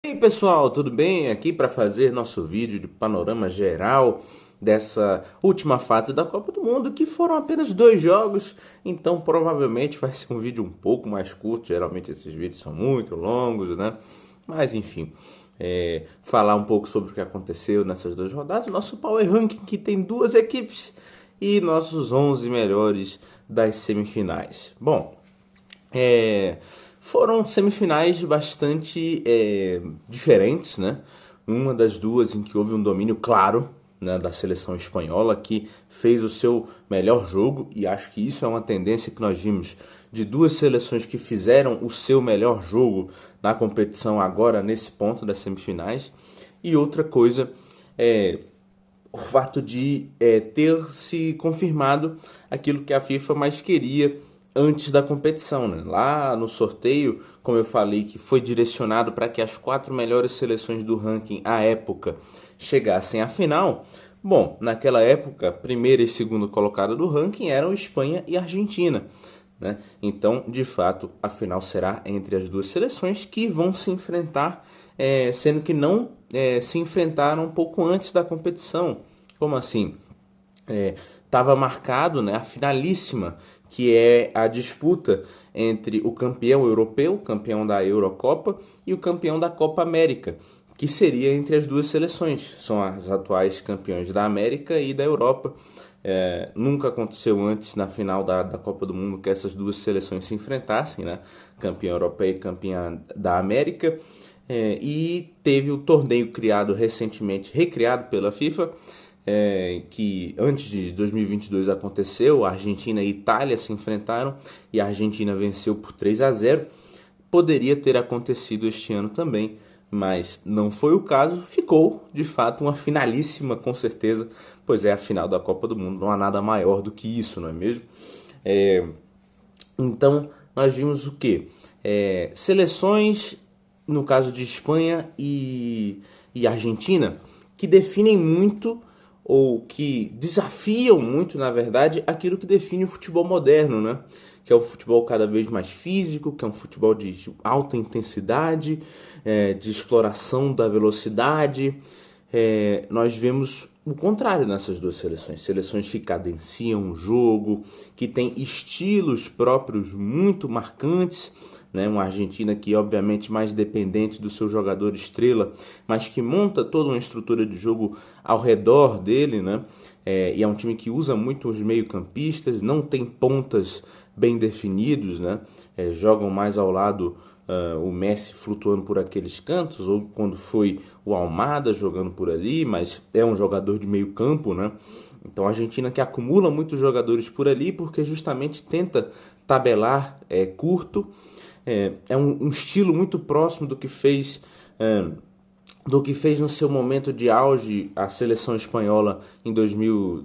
E aí pessoal, tudo bem? Aqui para fazer nosso vídeo de panorama geral dessa última fase da Copa do Mundo, que foram apenas 2 jogos, então provavelmente vai ser um vídeo um pouco mais curto. Geralmente esses vídeos são muito longos, né? Mas enfim, falar um pouco sobre o que aconteceu nessas 2 rodadas, nosso Power Ranking que tem 2 equipes e nossos 11 melhores das semifinais. Bom, foram semifinais bastante diferentes, né? Uma das duas em que houve um domínio claro, né, da seleção espanhola, que fez o seu melhor jogo, e acho que isso é uma tendência que nós vimos de duas seleções que fizeram o seu melhor jogo na competição agora nesse ponto das semifinais. E outra coisa é o fato de ter se confirmado aquilo que a FIFA mais queria antes da competição, né? Lá no sorteio, como eu falei, que foi direcionado para que as 4 melhores seleções do ranking à época chegassem à final. Bom, naquela época, primeiro e segundo colocado do ranking eram Espanha e Argentina, né? Então, de fato, a final será entre as duas seleções que vão se enfrentar, sendo que não se enfrentaram um pouco antes da competição. Como assim? Estava marcado, né, a finalíssima, que é a disputa entre o campeão europeu, campeão da Eurocopa, e o campeão da Copa América, que seria entre as duas seleções. São as atuais campeões da América e da Europa. Nunca aconteceu antes na final da Copa do Mundo que essas duas seleções se enfrentassem, né? Campeã europeia e campeã da América. E teve o torneio criado recentemente, recriado pela FIFA, que antes de 2022 aconteceu. A Argentina e a Itália se enfrentaram e a Argentina venceu por 3-0. Poderia ter acontecido este ano também, mas não foi o caso. Ficou, de fato, uma finalíssima, com certeza, pois é a final da Copa do Mundo. Não há nada maior do que isso, não é mesmo? Então, nós vimos o quê? Seleções, no caso de Espanha e Argentina, que definem muito, ou que desafiam muito, na verdade, aquilo que define o futebol moderno, né? Que é um futebol cada vez mais físico, que é um futebol de alta intensidade, de exploração da velocidade. Nós vemos o contrário nessas duas seleções. Seleções que cadenciam o jogo, que têm estilos próprios muito marcantes, né? Uma Argentina que obviamente mais dependente do seu jogador estrela, mas que monta toda uma estrutura de jogo ao redor dele, né? E é um time que usa muito os meio-campistas, não tem pontas bem definidos, né? Jogam mais ao lado, o Messi flutuando por aqueles cantos, ou quando foi o Almada jogando por ali, mas é um jogador de meio campo, né? Então a Argentina que acumula muitos jogadores por ali porque justamente tenta tabelar curto. É um estilo muito próximo do que fez no seu momento de auge a seleção espanhola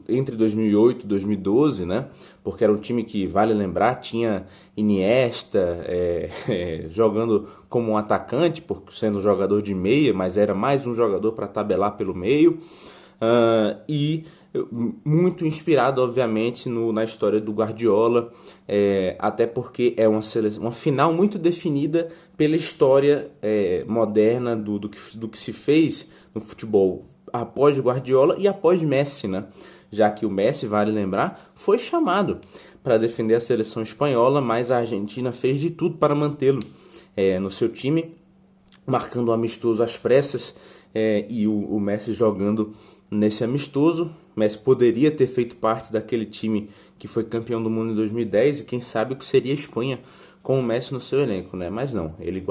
entre 2008 e 2012, né? Porque era um time que, vale lembrar, tinha Iniesta jogando como um atacante, sendo um jogador de meia, mas era mais um jogador para tabelar pelo meio. E muito inspirado, obviamente, na história do Guardiola, até porque é uma final muito definida pela história moderna do que se fez no futebol após Guardiola e após Messi, né? Já que o Messi, vale lembrar, foi chamado para defender a seleção espanhola, mas a Argentina fez de tudo para mantê-lo no seu time, marcando um amistoso às pressas, e o Messi jogando nesse amistoso. Messi poderia ter feito parte daquele time que foi campeão do mundo em 2010 e quem sabe o que seria a Espanha com o Messi no seu elenco, né? Mas não, ele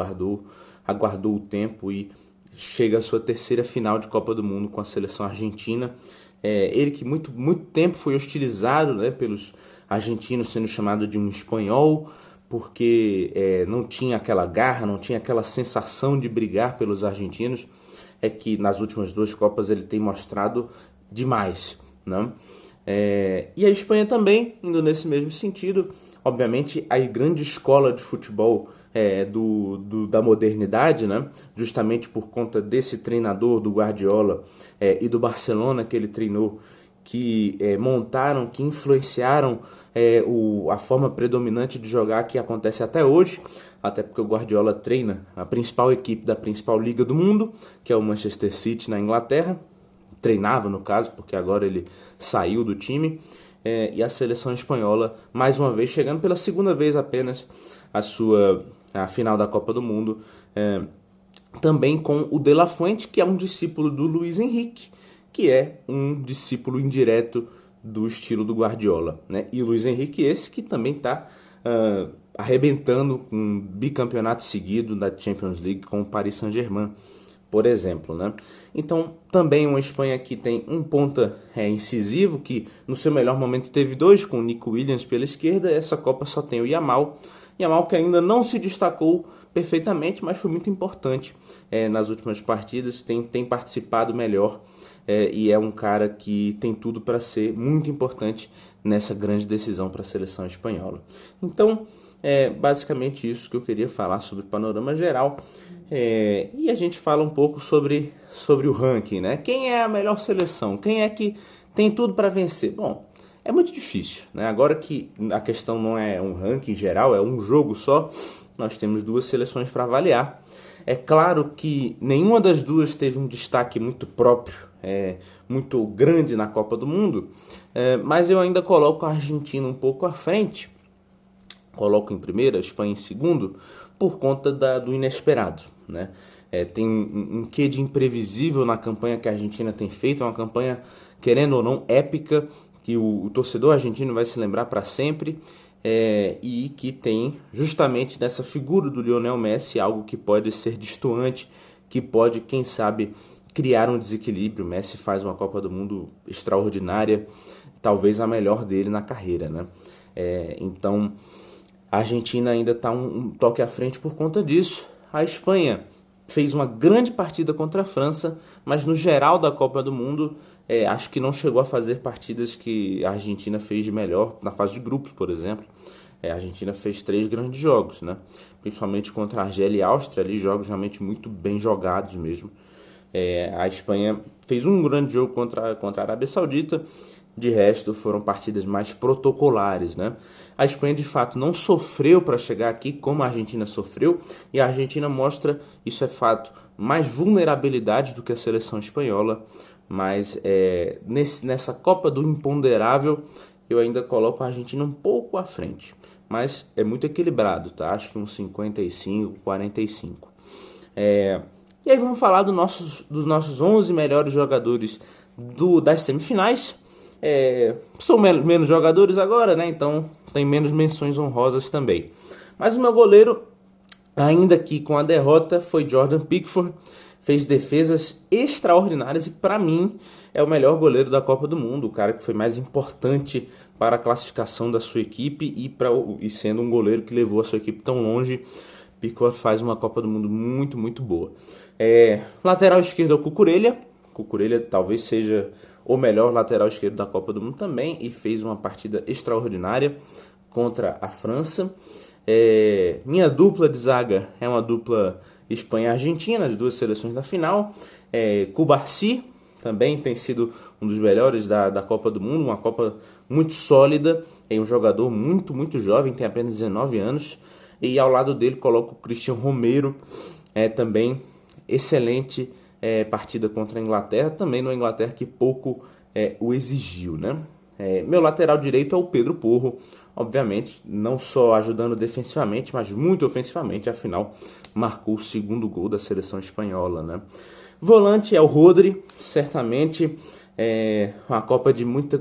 aguardou o tempo e chega à sua terceira final de Copa do Mundo com a seleção argentina. Ele que muito tempo foi hostilizado, né, pelos argentinos, sendo chamado de um espanhol, porque não tinha aquela garra, não tinha aquela sensação de brigar pelos argentinos. É que nas últimas 2 Copas ele tem mostrado demais, né? E a Espanha também, indo nesse mesmo sentido, obviamente a grande escola de futebol da modernidade, né? Justamente por conta desse treinador, do Guardiola, e do Barcelona que ele treinou, que montaram, que influenciaram a forma predominante de jogar que acontece até hoje. até porque o Guardiola treina a principal equipe da principal liga do mundo, que é o Manchester City na Inglaterra, treinava no caso, porque agora ele saiu do time, e a seleção espanhola, mais uma vez, chegando pela segunda vez apenas a final da Copa do Mundo, também com o De La Fuente, que é um discípulo do Luiz Henrique, que é um discípulo indireto do estilo do Guardiola, né? E o Luiz Henrique esse que também está arrebentando com um bicampeonato seguido da Champions League com o Paris Saint-Germain, por exemplo, né? Então, também uma Espanha que tem um ponta incisivo, que no seu melhor momento teve dois, com o Nico Williams pela esquerda. Essa Copa só tem o Yamal que ainda não se destacou perfeitamente, mas foi muito importante nas últimas partidas, tem participado melhor, e é um cara que tem tudo para ser muito importante nessa grande decisão para a seleção espanhola. Então, basicamente isso que eu queria falar sobre o panorama geral, e a gente fala um pouco sobre o ranking, né? Quem é a melhor seleção? Quem é que tem tudo para vencer? Bom, é muito difícil, né? Agora que a questão não é um ranking geral, é um jogo só, nós temos duas seleções para avaliar. É claro que nenhuma das duas teve um destaque muito próprio, muito grande na Copa do Mundo, mas eu ainda coloco a Argentina um pouco à frente, coloco em primeiro, a Espanha em segundo, por conta do inesperado, né? Tem um quê de imprevisível na campanha que a Argentina tem feito, é uma campanha, querendo ou não, épica, que o torcedor argentino vai se lembrar para sempre, e que tem justamente nessa figura do Lionel Messi algo que pode ser destoante, que pode, quem sabe, criar um desequilíbrio. O Messi faz uma Copa do Mundo extraordinária, talvez a melhor dele na carreira, né? Então, a Argentina ainda está um toque à frente por conta disso. A Espanha fez uma grande partida contra a França, mas no geral da Copa do Mundo, acho que não chegou a fazer partidas que a Argentina fez de melhor, na fase de grupos, por exemplo. A Argentina fez 3 grandes jogos, né? Principalmente contra a Argélia e a Áustria, ali, jogos realmente muito bem jogados mesmo. A Espanha fez um grande jogo contra a Arábia Saudita, de resto foram partidas mais protocolares, né? A Espanha de fato não sofreu para chegar aqui como a Argentina sofreu, e a Argentina mostra, isso é fato, mais vulnerabilidade do que a seleção espanhola, mas nessa Copa do Imponderável eu ainda coloco a Argentina um pouco à frente, mas é muito equilibrado, tá? Acho que uns 55, 45. E aí vamos falar dos nossos 11 melhores jogadores das semifinais. São menos jogadores agora, né? Então tem menos menções honrosas também. Mas o meu goleiro, ainda que com a derrota, foi Jordan Pickford. Fez defesas extraordinárias e, para mim, é o melhor goleiro da Copa do Mundo. O cara que foi mais importante para a classificação da sua equipe e sendo um goleiro que levou a sua equipe tão longe. Pickford faz uma Copa do Mundo muito, muito boa. Lateral esquerdo é o Cucurella. Cucurella talvez seja o melhor lateral esquerdo da Copa do Mundo também, e fez uma partida extraordinária contra a França. Minha dupla de zaga é uma dupla Espanha-Argentina, as duas seleções da final. Cubarsí também tem sido um dos melhores da Copa do Mundo, uma Copa muito sólida, é um jogador muito, muito jovem, tem apenas 19 anos, e ao lado dele coloco o Cristian Romero, também excelente partida contra a Inglaterra, também na Inglaterra que pouco o exigiu, né? Meu lateral direito é o Pedro Porro, obviamente, não só ajudando defensivamente, mas muito ofensivamente, afinal, marcou o segundo gol da seleção espanhola, né? Volante é o Rodri, certamente uma Copa de muito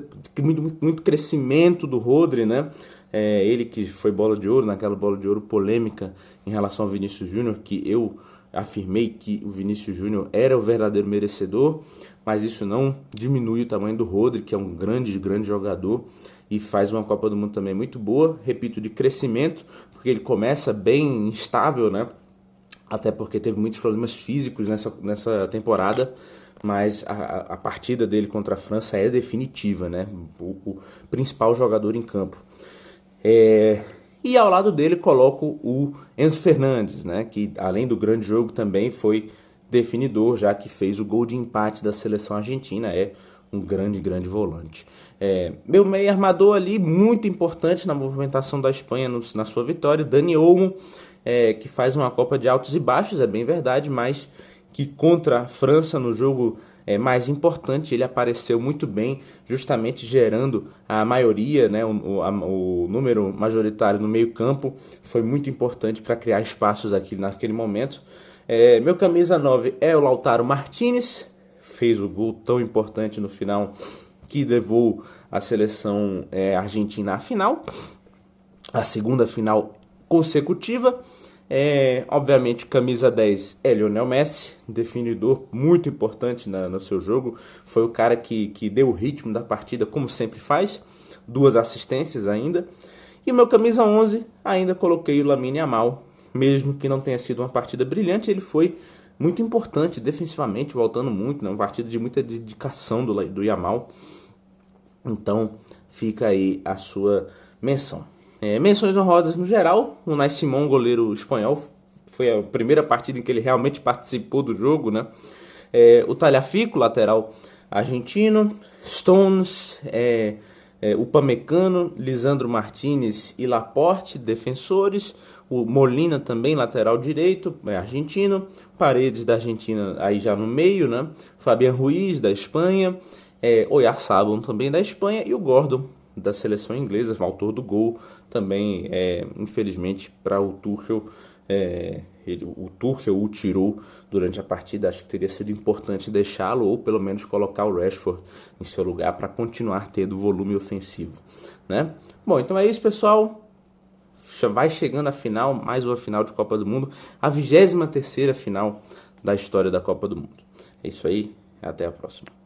crescimento do Rodri, né? Ele que foi bola de ouro, naquela bola de ouro polêmica em relação ao Vinícius Júnior, que eu afirmei que o Vinícius Júnior era o verdadeiro merecedor, mas isso não diminui o tamanho do Rodri, que é um grande, grande jogador e faz uma Copa do Mundo também muito boa, repito, de crescimento, porque ele começa bem instável, né? Até porque teve muitos problemas físicos nessa temporada, mas a partida dele contra a França é definitiva, né? O principal jogador em campo. E ao lado dele coloco o Enzo Fernandes, né, que além do grande jogo também foi definidor, já que fez o gol de empate da seleção argentina, um grande, grande volante. Meu meio armador ali, muito importante na movimentação da Espanha na sua vitória, Dani Olmo, que faz uma Copa de altos e baixos, é bem verdade, mas que contra a França no jogo mais importante ele apareceu muito bem, justamente gerando a maioria, né, o número majoritário no meio campo, foi muito importante para criar espaços aqui naquele momento. Meu camisa 9 é o Lautaro Martinez, fez o gol tão importante no final que levou a seleção argentina à final, a segunda final consecutiva. Obviamente, camisa 10 é Lionel Messi, definidor muito importante no seu jogo. Foi o cara que deu o ritmo da partida, como sempre faz. 2 assistências ainda. E o meu camisa 11, ainda coloquei o Lamine Yamal. Mesmo que não tenha sido uma partida brilhante, ele foi muito importante defensivamente, voltando muito. Uma partida de muita dedicação do Yamal. Então, fica aí a sua menção. Menções honrosas no geral, o Unai Simón, goleiro espanhol, foi a primeira partida em que ele realmente participou do jogo, né? O Tagliafico, lateral argentino, Stones, Upamecano, Lisandro Martinez e Laporte, defensores, o Molina também, lateral direito, argentino, Paredes da Argentina aí já no meio, né? Fabián Ruiz da Espanha, Oyarzabal também da Espanha e o Gordon da seleção inglesa, o autor do gol também, infelizmente para o Tuchel, o Tuchel o tirou durante a partida. Acho que teria sido importante deixá-lo ou pelo menos colocar o Rashford em seu lugar para continuar tendo volume ofensivo, né? Bom, então é isso, pessoal. Já vai chegando a final, mais uma final de Copa do Mundo, a 23ª final da história da Copa do Mundo. É isso aí, até a próxima.